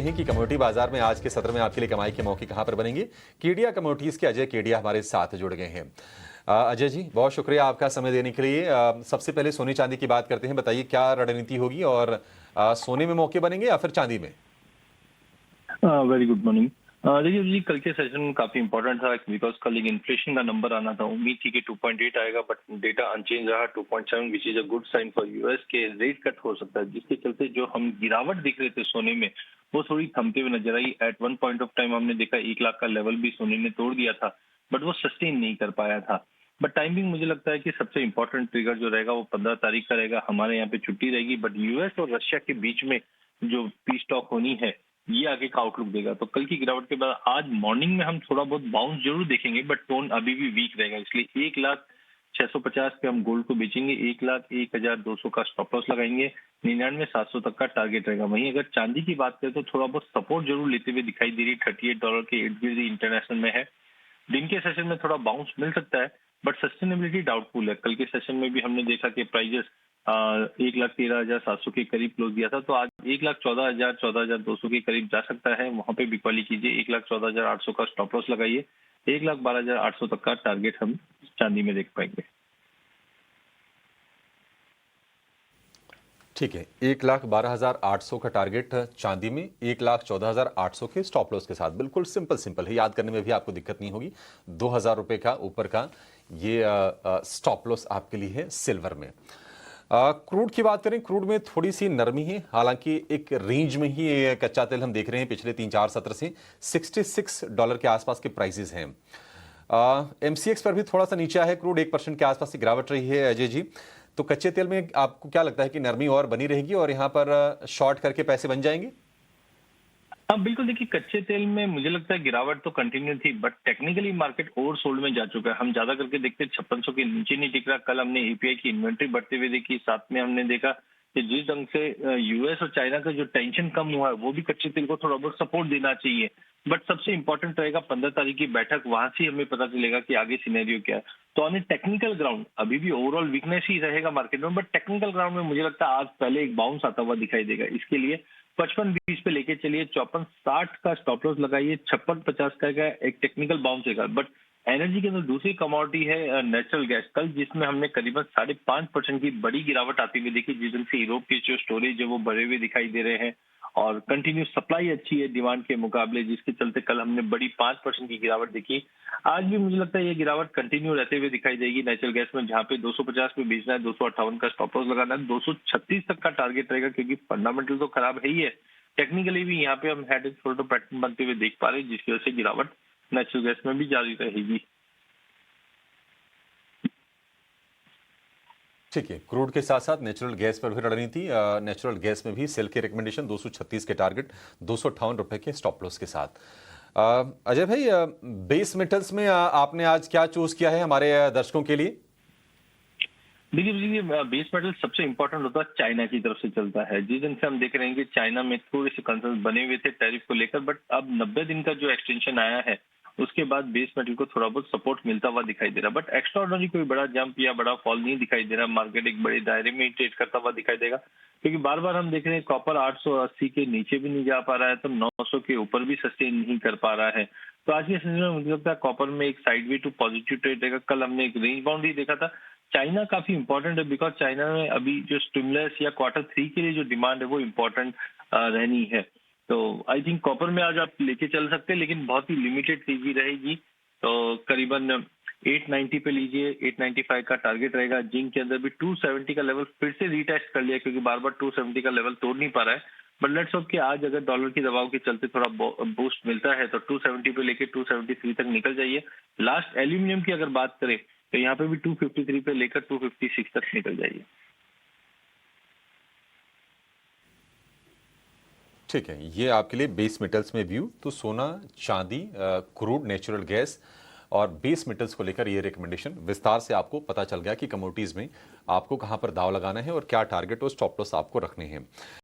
हैं कि कमोडिटी बाजार में आज के सत्र में आपके लिए कमाई के मौके कहां पर बनेंगे। केडिया कमोडिटीज के अजय केडिया हमारे साथ जुड़ गए हैं। अजय जी, बहुत शुक्रिया आपका समय देने के लिए। सबसे पहले सोने चांदी की बात करते हैं। बताइए क्या रणनीति होगी और सोने में मौके बनेंगे या फिर चांदी में? Very good morning. देखिए जी, कल के सेशन काफी इंपॉर्टेंट था बिकॉज कल एक इन्फ्लेशन का नंबर आना था। उम्मीद थी कि 2.8 आएगा बट डेटा अनचेंज रहा 2.7 which is a good sign for US के रेट कट हो सकता है, जिसके चलते जो हम गिरावट दिख रहे थे सोने में वो थोड़ी थमते हुए नजर आई। At one point of time हमने देखा 1 लाख का लेवल भी सोने ने तोड़ दिया था बट वो सस्टेन नहीं कर पाया था। बट टाइमिंग मुझे लगता है कि सबसे इंपॉर्टेंट ट्रिगर जो रहेगा वो 15 तारीख का रहेगा। हमारे यहाँ पे छुट्टी रहेगी बट यूएस और रशिया के बीच में जो पीस टॉक होनी है ये आगे का आउटलुक देगा। तो कल की गिरावट के बाद आज मॉर्निंग में हम थोड़ा बहुत बाउंस जरूर देखेंगे बट टोन अभी भी वीक रहेगा, इसलिए 1,0650 पे हम गोल्ड को बेचेंगे। 1,01,200 का स्टॉप लॉस लगाएंगे। 99,700 तक का टारगेट रहेगा। वहीं अगर चांदी की बात करें तो थोड़ा बहुत सपोर्ट जरूर लेते हुए दिखाई दे रही है। $38 के इर्द गिर्द इंटरनेशनल में है। दिन के सेशन में थोड़ा बाउंस मिल सकता है बट सस्टेनेबिलिटी डाउटफुल है। कल के सेशन में भी हमने देखा कि प्राइजेस 1,13,700 के करीब क्लोज दिया था, तो आज 1,14,000 14,200 के करीब जा सकता है। वहां पे बिकवाली कीजिए। 1,14,800 का स्टॉप लॉस लगाइए। 1,12,800 तक का टारगेट हम चांदी में देख पाएंगे। ठीक है, 1,12,800 का टारगेट चांदी में, 1,14,800 के स्टॉप लॉस के साथ। बिल्कुल सिंपल सिंपल है, याद करने में भी आपको दिक्कत नहीं होगी। 2,000 रुपए का ऊपर का ये स्टॉप लॉस आपके लिए है सिल्वर में। क्रूड की बात करें, क्रूड में थोड़ी सी नरमी है, हालांकि एक रेंज में ही ये कच्चा तेल हम देख रहे हैं। पिछले 3-4 सत्र से $66 के आसपास के प्राइसेस हैं। एमसीएक्स पर भी थोड़ा सा नीचे है क्रूड, 1% के आसपास की गिरावट रही है। अजय जी, तो कच्चे तेल में आपको क्या लगता है कि नरमी और बनी रहेगी और यहाँ पर शॉर्ट करके पैसे बन जाएंगे? हाँ बिल्कुल, देखिए कच्चे तेल में मुझे लगता है गिरावट तो कंटिन्यू थी but technically market over sold में जा चुका है। हम ज्यादा करके देखते 5600 के नीचे नहीं टिक रहा। कल हमने एपीआई की इन्वेंट्री बढ़ते हुए देखी। साथ में हमने देखा कि जिस ढंग से यूएस और चाइना का जो टेंशन कम हुआ है वो भी कच्चे तेल को थोड़ा बहुत सपोर्ट देना चाहिए। बट सबसे इंपॉर्टेंट रहेगा 15 तारीख की बैठक, वहां से हमें पता चलेगा कि आगे सिनेरियो क्या है। तो ऑन ए टेक्निकल ग्राउंड अभी भी ओवरऑल वीकनेस ही रहेगा मार्केट में, बट टेक्निकल ग्राउंड में मुझे लगता है आज पहले एक बाउंस आता हुआ दिखाई देगा। इसके लिए 55-20 पे लेके चलिए। 54-60 का स्टॉप लॉस लगाइए। 56-50 का एक टेक्निकल बाउंस रहेगा। बट एनर्जी के अंदर दूसरी कमोडिटी है नेचुरल गैस। कल जिसमें हमने करीबन 5.5% की बड़ी गिरावट आती हुई देखी, जिस दिन से यूरोप के जो स्टोरेज है वो बढ़े हुए दिखाई दे रहे हैं और कंटिन्यू सप्लाई अच्छी है डिमांड के मुकाबले, जिसके चलते कल हमने बड़ी 5% की गिरावट देखी। आज भी मुझे लगता है ये गिरावट कंटिन्यू रहते हुए दिखाई देगी नेचुरल गैस में, जहां पे 250 पे बेचना है, 258 का स्टॉप लॉस लगाना है, 236 तक का टारगेट रहेगा क्योंकि फंडामेंटल तो खराब है ही है। टेक्निकली भी यहाँ पे हम हेड एंड शोल्डर पैटर्न बनते हुए देख पा रहे हैं, जिसकी वजह से गिरावट नेचुरल गैस में भी जारी रहेगी। ठीक है, क्रूड के साथ साथ नेचुरल गैस पर भी रणनीति। नेचुरल गैस में भी सेल की रिकमेंडेशन 236 के टारगेट, 258 रुपए के स्टॉप लॉस के साथ। अजय भाई, बेस मेटल्स में आपने आज क्या चूज किया है हमारे दर्शकों के लिए? देखिए बेस मेटल सबसे इंपॉर्टेंट होता है चाइना की तरफ से चलता है। जिस दिन से हम देख रहे हैं कि चाइना में थोड़े से कंसर्न बने हुए थे टैरिफ को लेकर, बट अब 90 दिन का जो एक्सटेंशन आया है उसके बाद बेस मेटल को थोड़ा बहुत सपोर्ट मिलता हुआ दिखाई दे रहा है। बट एक्स्ट्रा ऑर्डिनरी कोई बड़ा जंप या बड़ा फॉल नहीं दिखाई दे रहा। मार्केट एक बड़े दायरे में ट्रेड करता हुआ दिखाई देगा, क्योंकि बार बार हम देख रहे हैं कॉपर 880 के नीचे भी नहीं जा पा रहा है तो 900 के ऊपर भी सस्टेन नहीं कर पा रहा है। तो आज के सेशन में मुझे लगता है कॉपर में एक sideways to positive trade रहेगा। कल हमने एक रेंज बाउंड ही देखा था। चाइना काफी इंपॉर्टेंट है बिकॉज चाइना में अभी जो स्टिमुलस या Q3 के लिए जो डिमांड है वो इम्पोर्टेंट रहनी है। तो आई थिंक कॉपर में आज आप लेके चल सकते हैं, लेकिन बहुत ही लिमिटेड तेजी रहेगी। तो करीबन 890 पे लीजिए। 895 का टारगेट रहेगा। जिंक के अंदर भी 270 का लेवल फिर से रीटेस्ट कर लिया, क्योंकि बार बार 270 का लेवल तोड़ नहीं पा रहा है। बट लेट्स होप कि आज अगर डॉलर की दबाव के चलते थोड़ा बूस्ट मिलता है तो 270 पे लेके 273 तक निकल जाइए। लास्ट एल्यूमिनियम की अगर बात करें तो यहाँ पे भी 253 पे लेकर 256 तक निकल जाइए। ठीक है, ये आपके लिए बेस मेटल्स में व्यू। तो सोना, चांदी, क्रूड, नेचुरल गैस और बेस मेटल्स को लेकर ये रिकमेंडेशन विस्तार से आपको पता चल गया कि कमोडिटीज में आपको कहां पर दाव लगाना है और क्या टारगेट और स्टॉप लॉस आपको रखने हैं।